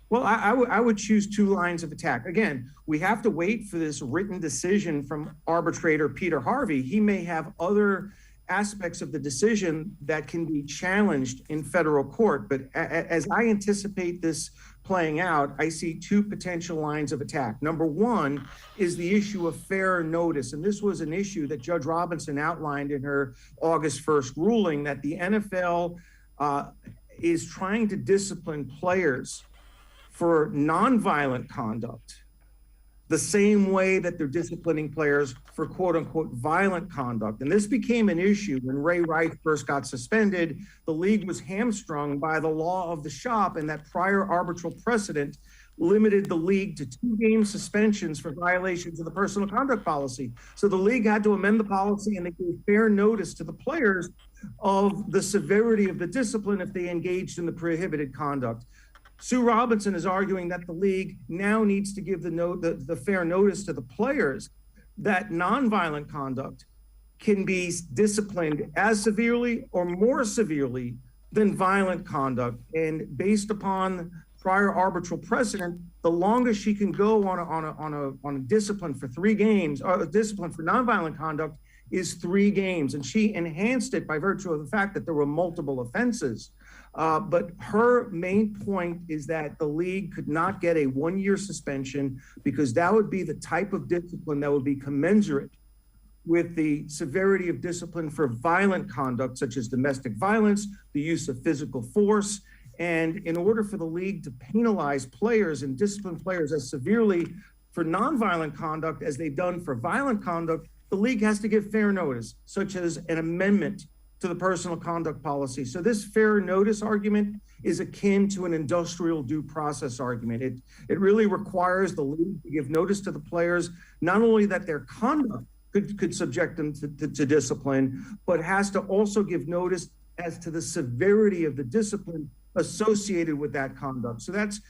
Well, I would choose 2 lines of attack. Again, we have to wait for this written decision from arbitrator Peter Harvey. He may have other aspects of the decision that can be challenged in federal court. But as I anticipate this playing out, I see two potential lines of attack. Number one is the issue of fair notice. And this was an issue that Judge Robinson outlined in her August 1st ruling, that the NFL is trying to discipline players for nonviolent conduct the same way that they're disciplining players for quote unquote violent conduct. And this became an issue when Ray Rice first got suspended. The league was hamstrung by the law of the shop, and that prior arbitral precedent limited the league to 2-game suspensions for violations of the personal conduct policy. So the league had to amend the policy, and they gave fair notice to the players of the severity of the discipline if they engaged in the prohibited conduct. Sue Robinson is arguing that the league now needs to give the fair notice to the players that nonviolent conduct can be disciplined as severely or more severely than violent conduct. And based upon prior arbitral precedent, the longest she can go on a discipline for 3 games, or a discipline for nonviolent conduct, is 3 games. And she enhanced it by virtue of the fact that there were multiple offenses. But her main point is that the league could not get a 1-year suspension because that would be the type of discipline that would be commensurate with the severity of discipline for violent conduct, such as domestic violence, the use of physical force. And in order for the league to penalize players and discipline players as severely for nonviolent conduct as they've done for violent conduct, the league has to give fair notice, such as an amendment to the personal conduct policy. So this fair notice argument is akin to an industrial due process argument. It really requires the league to give notice to the players, not only that their conduct could subject them to discipline, but has to also give notice as to the severity of the discipline associated with that conduct. So that's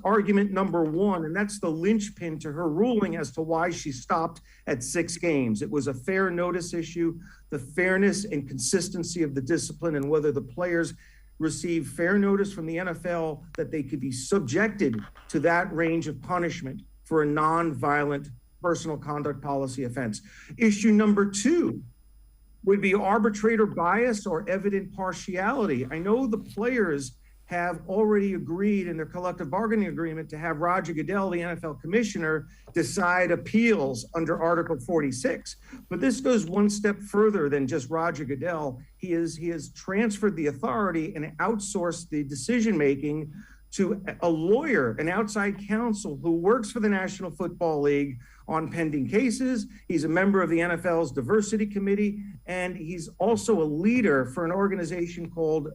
argument number one, and that's the linchpin to her ruling as to why she stopped at 6 games. It was a fair notice issue, the fairness and consistency of the discipline, and whether the players receive fair notice from the NFL that they could be subjected to that range of punishment for a non-violent personal conduct policy offense. Issue number 2 would be arbitrator bias or evident partiality. I know the players have already agreed in their collective bargaining agreement to have Roger Goodell, the NFL commissioner, decide appeals under Article 46. But this goes one step further than just Roger Goodell. He has transferred the authority and outsourced the decision-making to a lawyer, an outside counsel who works for the National Football League on pending cases. He's a member of the NFL's diversity committee, and he's also a leader for an organization called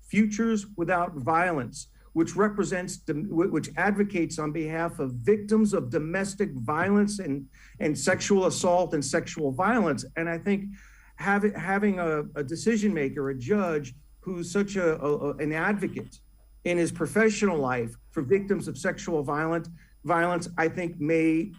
Futures Without Violence, which advocates on behalf of victims of domestic violence and sexual assault and sexual violence. And I think having a decision maker, a judge who's such an advocate in his professional life for victims of sexual violence, I think may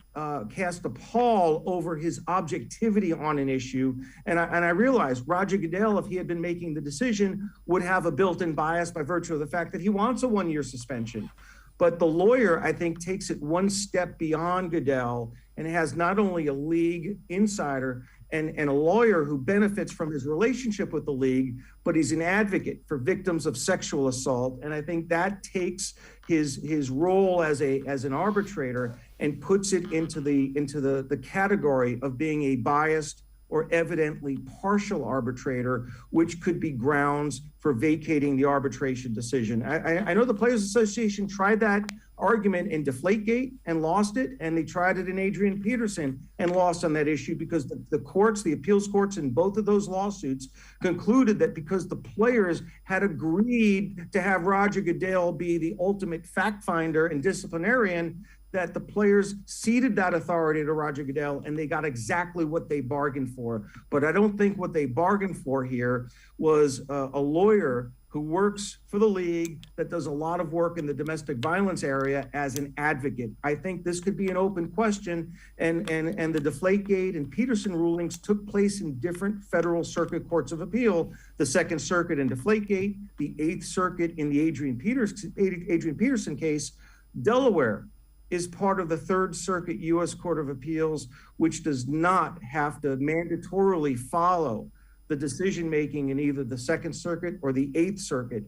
cast a pall over his objectivity on an issue. And I realize Roger Goodell, if he had been making the decision, would have a built-in bias by virtue of the fact that he wants a 1-year suspension. But the lawyer, I think, takes it one step beyond Goodell and has not only a league insider and a lawyer who benefits from his relationship with the league, but he's an advocate for victims of sexual assault. And I think that takes his role as an arbitrator and puts it into the category of being a biased or evidently partial arbitrator, which could be grounds for vacating the arbitration decision. I know the Players Association tried that argument in Deflategate and lost it, and they tried it in Adrian Peterson and lost on that issue because the appeals courts in both of those lawsuits concluded that because the players had agreed to have Roger Goodell be the ultimate fact finder and disciplinarian, that the players ceded that authority to Roger Goodell and they got exactly what they bargained for. But I don't think what they bargained for here was a lawyer who works for the league that does a lot of work in the domestic violence area as an advocate. I think this could be an open question, and the Deflategate and Peterson rulings took place in different federal circuit courts of appeal, the Second Circuit in Deflategate, the Eighth Circuit in the Adrian Peterson case. Delaware is part of the Third Circuit U.S. Court of Appeals, which does not have to mandatorily follow the decision-making in either the Second Circuit or the Eighth Circuit.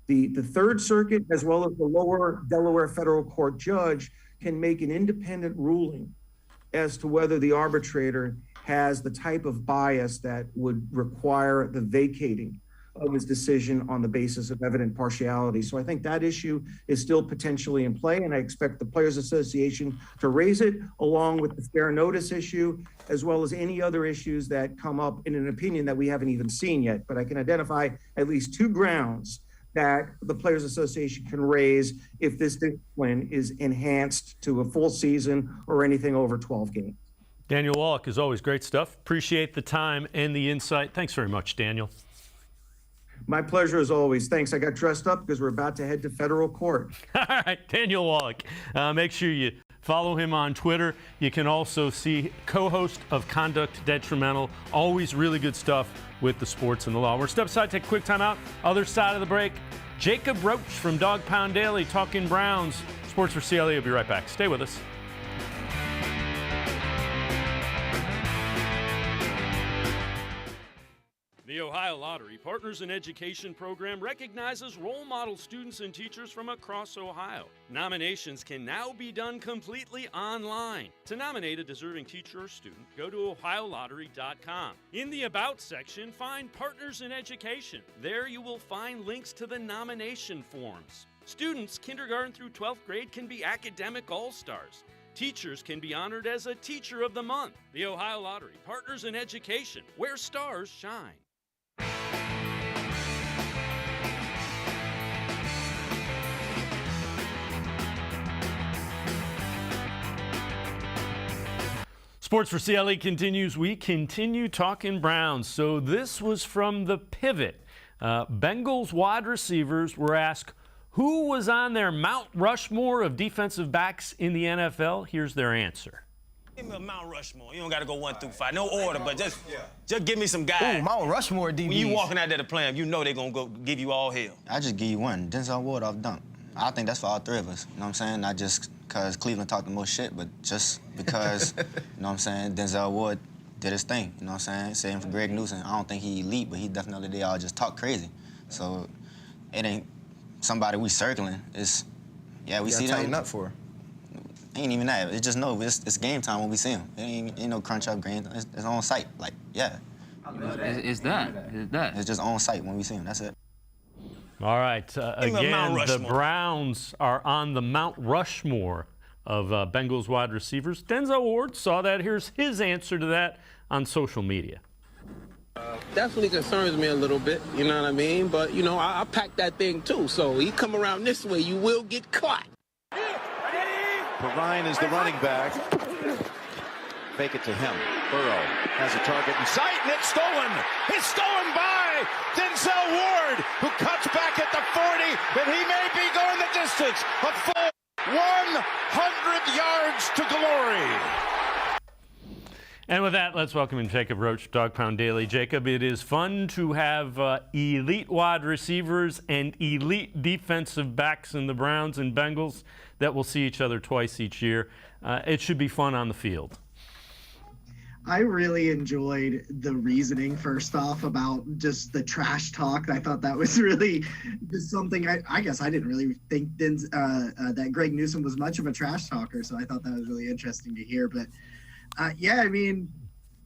The Third Circuit, as well as the lower Delaware federal court judge, can make an independent ruling as to whether the arbitrator has the type of bias that would require the vacating of his decision on the basis of evident partiality. So I think that issue is still potentially in play, and I expect the Players Association to raise it along with the fair notice issue, as well as any other issues that come up in an opinion that we haven't even seen yet. But I can identify at least 2 grounds that the Players Association can raise if this discipline is enhanced to a full season or anything over 12 games. Daniel Wallach, as always, great stuff. Appreciate the time and the insight. Thanks very much, Daniel. My pleasure as always. Thanks. I got dressed up because we're about to head to federal court. All right, Daniel Wallach. Make sure you follow him on Twitter. You can also see co-host of Conduct Detrimental. Always really good stuff with the sports and the law. We're step aside, take a quick time out. Other side of the break, Jacob Roach from Dawg Pound Daily talking Browns. Sports4CLE will be right back. Stay with us. The Ohio Lottery Partners in Education program recognizes role model students and teachers from across Ohio. Nominations can now be done completely online. To nominate a deserving teacher or student, go to ohiolottery.com. In the About section, find Partners in Education. There you will find links to the nomination forms. Students kindergarten through 12th grade can be academic all-stars. Teachers can be honored as a Teacher of the Month. The Ohio Lottery Partners in Education, where stars shine. Sports4CLE continues. We continue talking Browns. So this was from The Pivot. Bengals wide receivers were asked who was on their Mount Rushmore of defensive backs in the NFL. Here's their answer. Give me a Mount Rushmore. You don't got to go 1 through 5. No order, but just give me some guys. Ooh, Mount Rushmore DBs. When you walking out there to play them, you know they're going to go give you all hell. I just give you one. Denzel Ward off dunk. I think that's for all 3 of us. You know what I'm saying? Not just because Cleveland talked the most shit, but just because, you know what I'm saying, Denzel Ward did his thing. You know what I'm saying? Same for Greg Newsom. I don't think he elite, but he definitely, they all just talk crazy. So it ain't somebody we circling. It's, yeah, we see them. Tighten up for. Ain't even that. It's just no. It's game time when we see him. It ain't no crunch up game. It's on site. Like, yeah. It's that. It's just on site when we see him. That's it. All right. Again, the Browns are on the Mount Rushmore of Bengals wide receivers. Denzel Ward saw that. Here's his answer to that on social media. Definitely concerns me a little bit, you know what I mean? But, you know, I pack that thing too. So you come around this way, you will get caught. Perrine is the running back. Fake it to him. Burrow has a target in sight, and it's stolen. It's stolen by Denzel Ward, who cuts back at the 40, and he may be going the distance. A full 100 yards to glory. And with that, let's welcome in Jacob Roach, Dawg Pound Daily. Jacob, it is fun to have elite wide receivers and elite defensive backs in the Browns and Bengals that will see each other twice each year. It should be fun on the field. I really enjoyed the reasoning, first off, about just the trash talk. I thought that was really just something I guess I didn't really think that Greg Newsom was much of a trash talker, so I thought that was really interesting to hear. But yeah, I mean,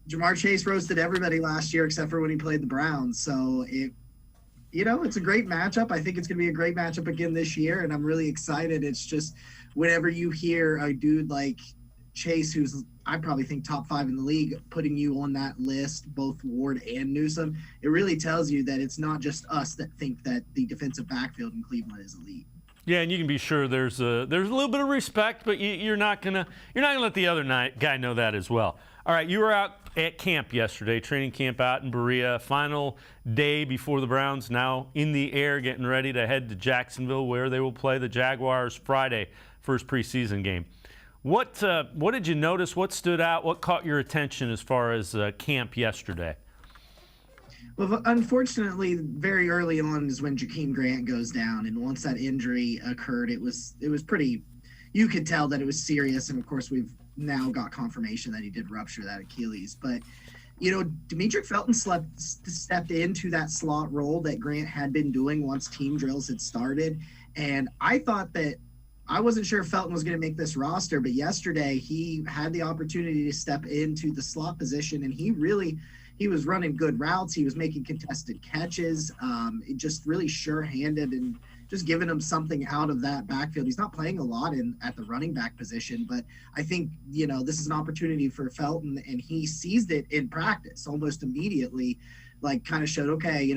Jamar Chase roasted everybody last year except for when he played the Browns. So it's a great matchup. I think it's going to be a great matchup again this year, and I'm really excited. It's just whenever you hear a dude like Chase, who's I probably think top 5 in the league, putting you on that list, both Ward and Newsom, it really tells you that it's not just us that think that the defensive backfield in Cleveland is elite. Yeah, and you can be sure there's a little bit of respect, but you're not gonna let the other guy know that as well. All right, you were out at camp yesterday, training camp out in Berea. Final day before the Browns now in the air, getting ready to head to Jacksonville, where they will play the Jaguars Friday, first preseason game. What did you notice? What stood out? What caught your attention as far as camp yesterday? Well, unfortunately, very early on is when Jakeem Grant goes down, and once that injury occurred, it was pretty. You could tell that it was serious, and of course, we've now got confirmation that he did rupture that Achilles. But Demetric Felton stepped into that slot role that Grant had been doing once team drills had started. And I thought that I wasn't sure if Felton was going to make this roster, but yesterday he had the opportunity to step into the slot position, and he was running good routes. He was making contested catches, just really sure-handed and just giving him something out of that backfield. He's not playing a lot at the running back position, but I think, this is an opportunity for Felton, and he seized it in practice almost immediately, like kind of showed, okay,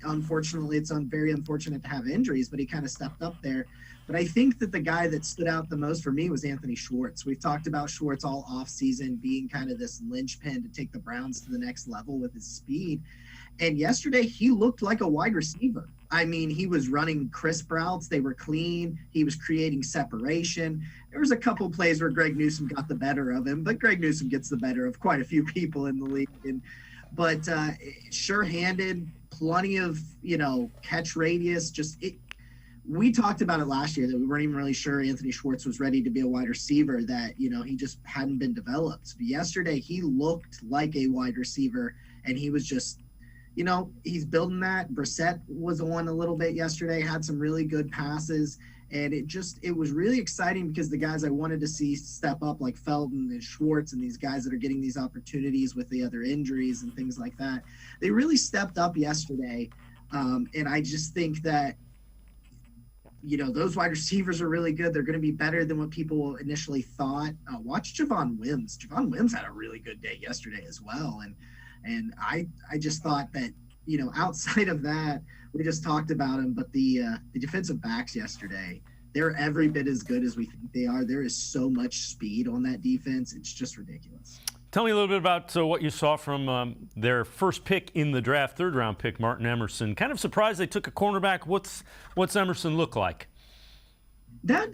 unfortunately, it's very unfortunate to have injuries, but he kind of stepped up there. But I think that the guy that stood out the most for me was Anthony Schwartz. We've talked about Schwartz all offseason being kind of this linchpin to take the Browns to the next level with his speed. And yesterday, he looked like a wide receiver. I mean, he was running crisp routes. They were clean. He was creating separation. There was a couple plays where Greg Newsome got the better of him, but Greg Newsome gets the better of quite a few people in the league. But sure-handed, plenty of, catch radius, we talked about it last year that we weren't even really sure Anthony Schwartz was ready to be a wide receiver, that, he just hadn't been developed. But yesterday he looked like a wide receiver, and he was just, he's building that. Brissett was on a little bit yesterday, had some really good passes, and it was really exciting because the guys I wanted to see step up, like Felton and Schwartz and these guys that are getting these opportunities with the other injuries and things like that, they really stepped up yesterday. And I just think that, those wide receivers are really good. They're going to be better than what people initially thought. Watch Javon Wims. Javon Wims had a really good day yesterday as well. And I just thought that, outside of that, we just talked about him, but the defensive backs yesterday, they're every bit as good as we think they are. There is so much speed on that defense. It's just ridiculous. Tell me a little bit about what you saw from their first pick in the draft, third-round pick, Martin Emerson. Kind of surprised they took a cornerback. What's Emerson look like? That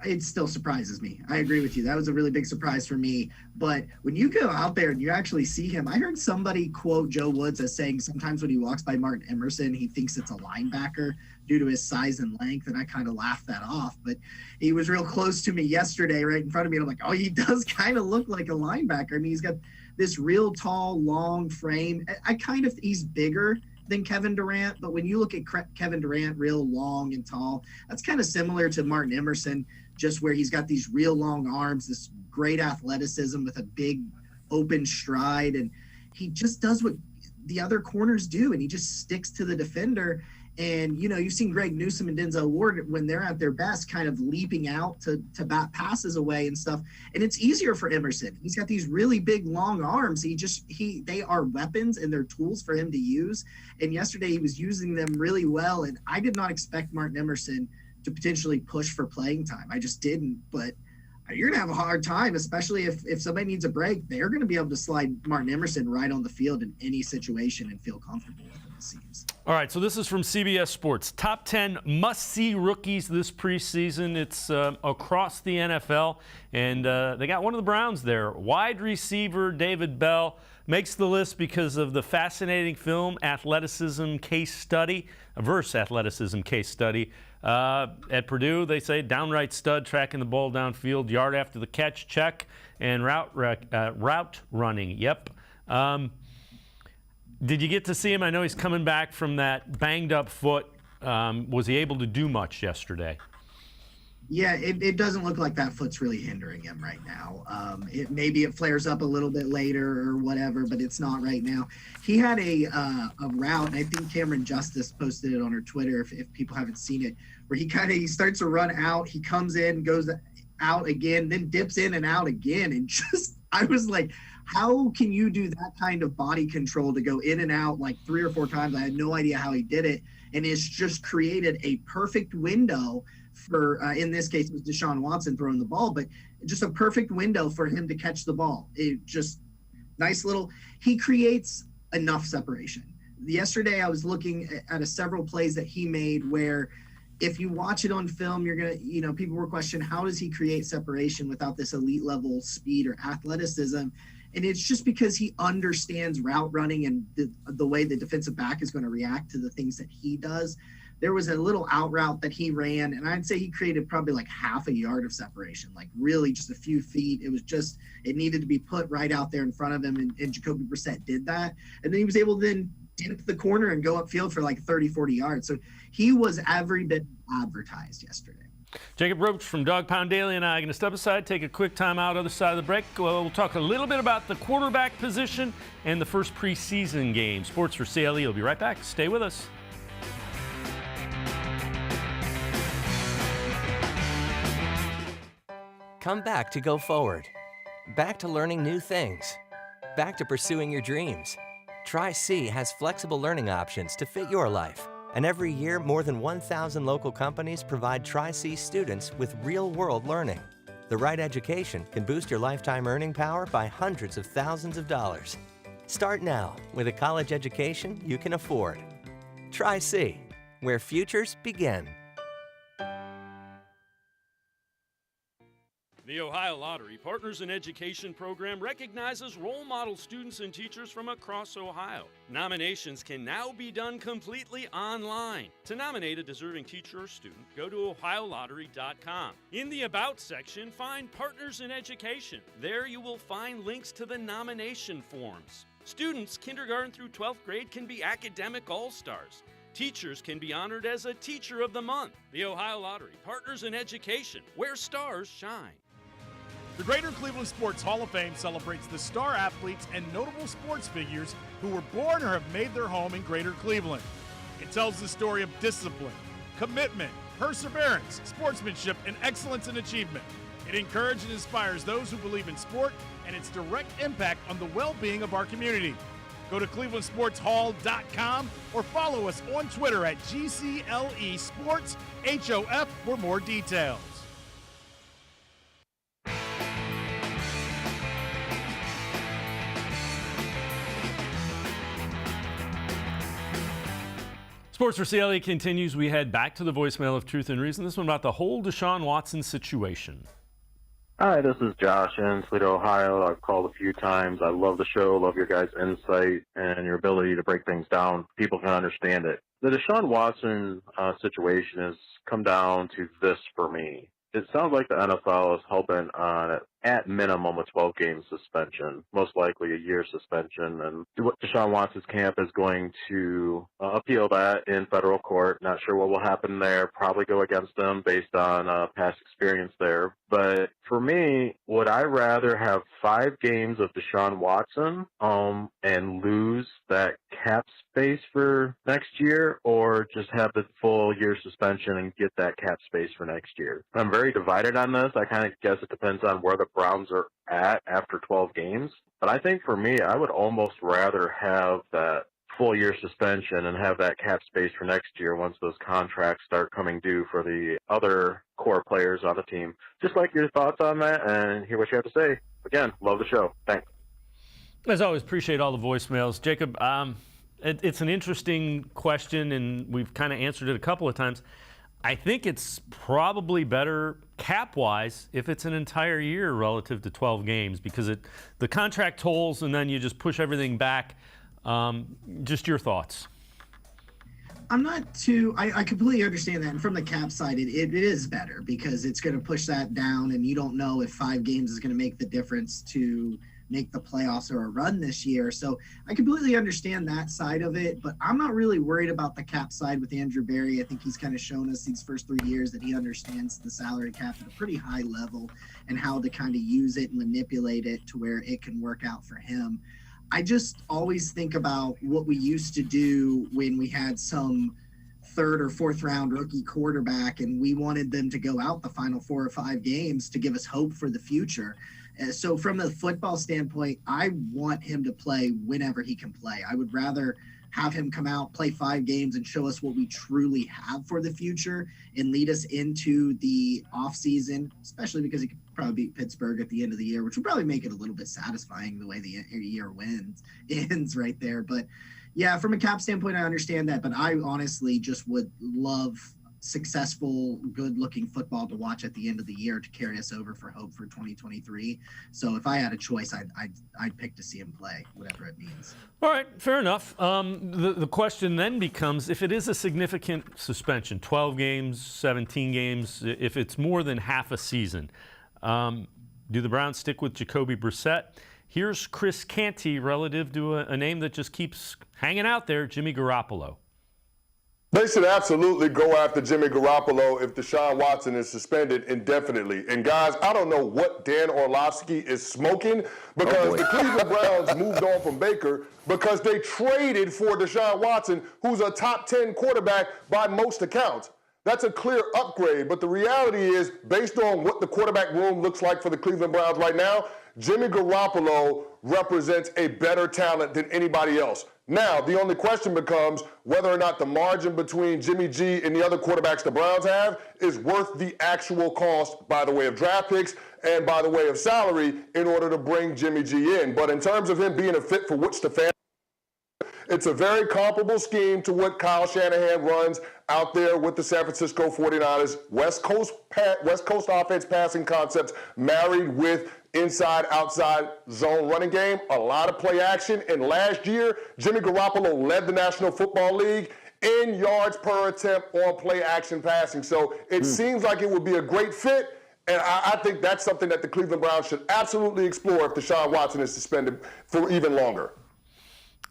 it still surprises me. I agree with you. That was a really big surprise for me. But when you go out there and you actually see him, I heard somebody quote Joe Woods as saying sometimes when he walks by Martin Emerson, he thinks it's a linebacker due to his size and length, and I kind of laughed that off. But he was real close to me yesterday right in front of me, and I'm like, oh, he does kind of look like a linebacker. I mean, he's got this real tall, long frame. He's bigger than Kevin Durant, but when you look at Kevin Durant, real long and tall, that's kind of similar to Martin Emerson, just where he's got these real long arms, this great athleticism with a big open stride, and he just does what the other corners do, and he just sticks to the defender. And, you've seen Greg Newsome and Denzel Ward when they're at their best kind of leaping out to bat passes away and stuff. And it's easier for Emerson. He's got these really big, long arms. They are weapons and they're tools for him to use. And yesterday he was using them really well. And I did not expect Martin Emerson to potentially push for playing time. I just didn't. But you're going to have a hard time, especially if somebody needs a break. They're going to be able to slide Martin Emerson right on the field in any situation and feel comfortable with him, it seems. All right, so this is from CBS Sports. Top 10 must-see rookies this preseason. It's across the NFL, and they got one of the Browns there. Wide receiver David Bell makes the list because of the fascinating film athleticism case study, a verse athleticism case study. At Purdue, they say downright stud, tracking the ball downfield, yard after the catch, check, and route running. Yep. Did you get to see him? I know he's coming back from that banged-up foot. Was he able to do much yesterday? Yeah, it doesn't look like that foot's really hindering him right now. Maybe it flares up a little bit later or whatever, but it's not right now. He had a route, and I think Cameron Justice posted it on her Twitter if people haven't seen it, where he starts to run out, he comes in, goes out again, then dips in and out again, and I was like, how can you do that kind of body control to go in and out like 3 or 4 times? I had no idea how he did it, and it's just created a perfect window for, in this case, it was Deshaun Watson throwing the ball, but just a perfect window for him to catch the ball. It just he creates enough separation. Yesterday, I was looking at several plays that he made where if you watch it on film, you're going to, people were questioning, how does he create separation without this elite level speed or athleticism? And it's just because he understands route running and the way the defensive back is going to react to the things that he does. there was a little out route that he ran, and I'd say he created probably like half a yard of separation, like really just a few feet. It needed to be put right out there in front of him, and Jacoby Brissett did that. And then he was able to then dip the corner and go upfield for like 30, 40 yards. So he was every bit advertised yesterday. Jacob Roach from Dawg Pound Daily and I are going to step aside, take a quick time out other side of the break. We'll talk a little bit about the quarterback position and the first preseason game. Sports4CLE will be right back. Stay with us. Come back to go forward. Back to learning new things. Back to pursuing your dreams. Tri-C has flexible learning options to fit your life. And every year, more than 1,000 local companies provide Tri-C students with real-world learning. The right education can boost your lifetime earning power by hundreds of thousands of dollars. Start now with a college education you can afford. Tri-C, where futures begin. The Ohio Lottery Partners in Education program recognizes role model students and teachers from across Ohio. Nominations can now be done completely online. To nominate a deserving teacher or student, go to OhioLottery.com. In the About section, find Partners in Education. There you will find links to the nomination forms. Students kindergarten through 12th grade can be academic all-stars. Teachers can be honored as a Teacher of the Month. The Ohio Lottery Partners in Education, where stars shine. The Greater Cleveland Sports Hall of Fame celebrates the star athletes and notable sports figures who were born or have made their home in Greater Cleveland. It tells the story of discipline, commitment, perseverance, sportsmanship, and excellence in achievement. It encourages and inspires those who believe in sport and its direct impact on the well-being of our community. Go to clevelandsportshall.com or follow us on Twitter at GCLE Sports HOF for more details. Sports4CLE continues. We head back to the voicemail of Truth and Reason. This one about the whole Deshaun Watson situation. Hi, this is Josh in Toledo, Ohio. I've called a few times. I love the show, love your guys' insight and your ability to break things down. People can understand it. The Deshaun Watson situation has come down to this for me. It sounds like the NFL is hoping on, at minimum, a 12-game suspension, most likely a year suspension. And Deshaun Watson's camp is going to appeal that in federal court. Not sure what will happen there. Probably go against them based on past experience there. But for me, would I rather have 5 games of Deshaun Watson and lose that cap space for next year, or just have the full year suspension and get that cap space for next year? I'm very divided on this. I kind of guess it depends on where the Browns are at after 12 games. But I think for me, I would almost rather have that full year suspension and have that cap space for next year once those contracts start coming due for the other core players on the team. Just like your thoughts on that and hear what you have to say. Again, love the show. Thanks. As always, appreciate all the voicemails. Jacob, it's an interesting question, and we've kind of answered it a couple of times. I think it's probably better cap-wise if it's an entire year relative to 12 games because the contract tolls and then you just push everything back. Just your thoughts. I'm not too, I completely understand that. And from the cap side, it is better because it's going to push that down and you don't know if 5 games is going to make the difference to make the playoffs or a run this year. So I completely understand that side of it, but I'm not really worried about the cap side with Andrew Berry. I think he's kind of shown us these first 3 years that he understands the salary cap at a pretty high level and how to kind of use it and manipulate it to where it can work out for him. I just always think about what we used to do when we had some 3rd or 4th round rookie quarterback and we wanted them to go out the final 4 or 5 games to give us hope for the future. So from a football standpoint, I want him to play whenever he can play. I would rather have him come out, play 5 games, and show us what we truly have for the future and lead us into the offseason, especially because he could probably beat Pittsburgh at the end of the year, which would probably make it a little bit satisfying the way the year ends right there. But, yeah, from a cap standpoint, I understand that. But I honestly just would love successful, good-looking football to watch at the end of the year to carry us over for hope for 2023. So if I had a choice, I'd pick to see him play, whatever it means. All right, fair enough. The question then becomes, if it is a significant suspension, 12 games, 17 games, if it's more than half a season, do the Browns stick with Jacoby Brissett? Here's Chris Canty relative to a name that just keeps hanging out there, Jimmy Garoppolo. They should absolutely go after Jimmy Garoppolo if Deshaun Watson is suspended indefinitely. And guys, I don't know what Dan Orlovsky is smoking, because the Cleveland Browns moved on from Baker because they traded for Deshaun Watson, who's a top 10 quarterback by most accounts. That's a clear upgrade, but the reality is, based on what the quarterback room looks like for the Cleveland Browns right now, Jimmy Garoppolo represents a better talent than anybody else. Now, the only question becomes whether or not the margin between Jimmy G and the other quarterbacks the Browns have is worth the actual cost by the way of draft picks and by the way of salary in order to bring Jimmy G in. But in terms of him being a fit for what Stefanski, it's a very comparable scheme to what Kyle Shanahan runs out there with the San Francisco 49ers. West Coast offense passing concepts married with inside-outside zone running game, a lot of play action. And last year, Jimmy Garoppolo led the National Football League in yards per attempt on play action passing. So it seems like it would be a great fit. And I think that's something that the Cleveland Browns should absolutely explore if Deshaun Watson is suspended for even longer.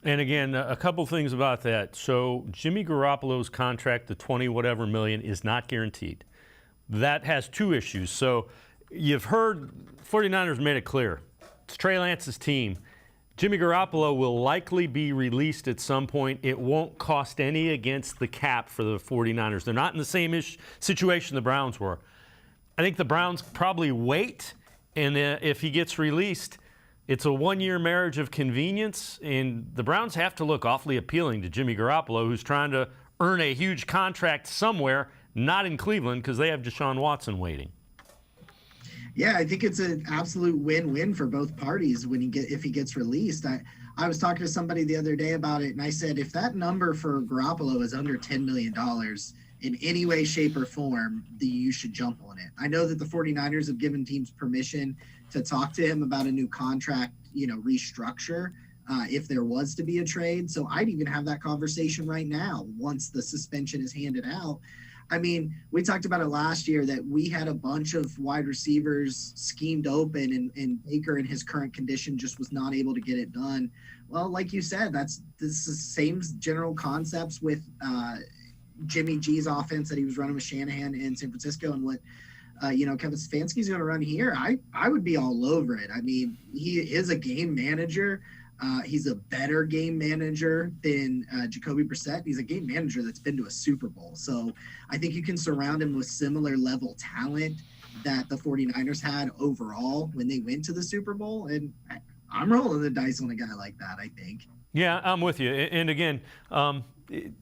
And again, a couple things about that. So Jimmy Garoppolo's contract, the 20-whatever million, is not guaranteed. That has two issues. So you've heard 49ers made it clear. It's Trey Lance's team. Jimmy Garoppolo will likely be released at some point. It won't cost any against the cap for the 49ers. They're not in the same situation the Browns were. I think the Browns probably wait, and if he gets released, it's a one-year marriage of convenience, and the Browns have to look awfully appealing to Jimmy Garoppolo, who's trying to earn a huge contract somewhere, not in Cleveland, because they have Deshaun Watson waiting. Yeah, I think it's an absolute win-win for both parties if he gets released. I was talking to somebody the other day about it, and I said, if that number for Garoppolo is under $10 million in any way, shape, or form, you should jump on it. I know that the 49ers have given teams permission to talk to him about a new contract, restructure, if there was to be a trade. So I'd even have that conversation right now once the suspension is handed out. I mean, we talked about it last year that we had a bunch of wide receivers schemed open, and Baker in his current condition just was not able to get it done. Well, like you said, this is the same general concepts with Jimmy G's offense that he was running with Shanahan in San Francisco, and what Kevin Stefanski's going to run here. I would be all over it. I mean, he is a game manager. He's a better game manager than Jacoby Brissett. He's a game manager that's been to a Super Bowl. So I think you can surround him with similar level talent that the 49ers had overall when they went to the Super Bowl. And I'm rolling the dice on a guy like that, I think. Yeah, I'm with you. And again,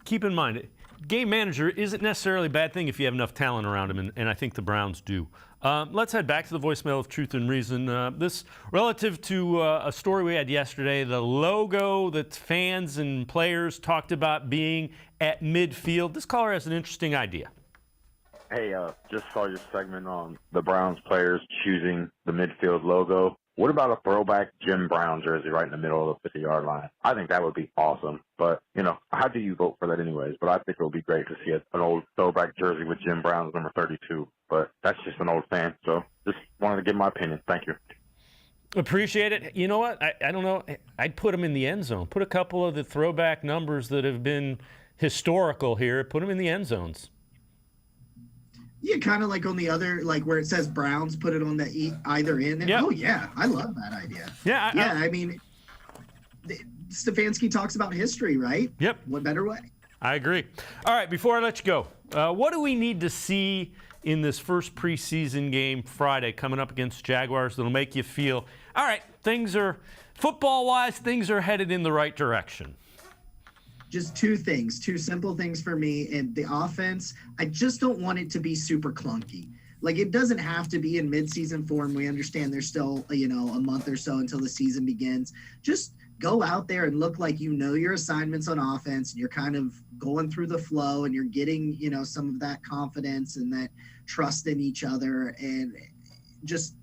keep in mind, game manager isn't necessarily a bad thing if you have enough talent around him, and I think the Browns do. Let's head back to the voicemail of Truth and Reason. This relative to a story we had yesterday, the logo that fans and players talked about being at midfield. This caller has an interesting idea. Hey, just saw your segment on the Browns players choosing the midfield logo. What about a throwback Jim Brown jersey right in the middle of the 50-yard line? I think that would be awesome. But, how do you vote for that anyways? But I think it would be great to see an old throwback jersey with Jim Brown's number 32. But that's just an old fan. So just wanted to give my opinion. Thank you. Appreciate it. You know what? I don't know. I'd put them in the end zone. Put a couple of the throwback numbers that have been historical here. Put them in the end zones. Yeah, kind of like on the other, like where it says Browns, put it on the either end. Yep. Oh, yeah, I love that idea. Yeah. I mean, Stefanski talks about history, right? Yep. What better way? I agree. All right, before I let you go, what do we need to see in this first preseason game Friday coming up against Jaguars that'll make you feel, all right, football-wise, things are headed in the right direction? Just two simple things for me. And the offense, I just don't want it to be super clunky. Like, it doesn't have to be in midseason form. We understand there's still, a month or so until the season begins. Just go out there and look like you know your assignments on offense and you're kind of going through the flow and you're getting, some of that confidence and that trust in each other, and just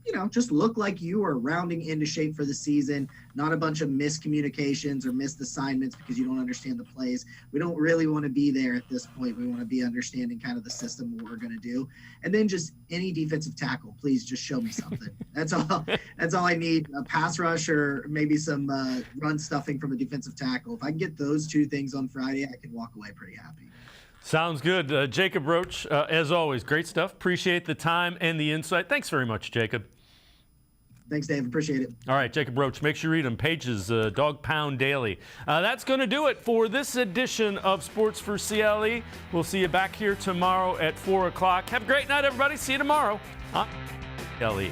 look like you are rounding into shape for the season, not a bunch of miscommunications or missed assignments because you don't understand the plays. We don't really want to be there at this point. We want to be understanding kind of the system, what we're going to do. And then just any defensive tackle, please just show me something. That's all I need. A pass rush or maybe some run stuffing from a defensive tackle. If I can get those two things on Friday, I can walk away pretty happy. Sounds good. Jacob Roach, as always, great stuff. Appreciate the time and the insight. Thanks very much, Jacob. Thanks, Dave. Appreciate it. All right, Jacob Roach, make sure you read him. Pages, Dawg Pound Daily. That's going to do it for this edition of Sports for CLE. We'll see you back here tomorrow at 4 o'clock. Have a great night, everybody. See you tomorrow on CLE.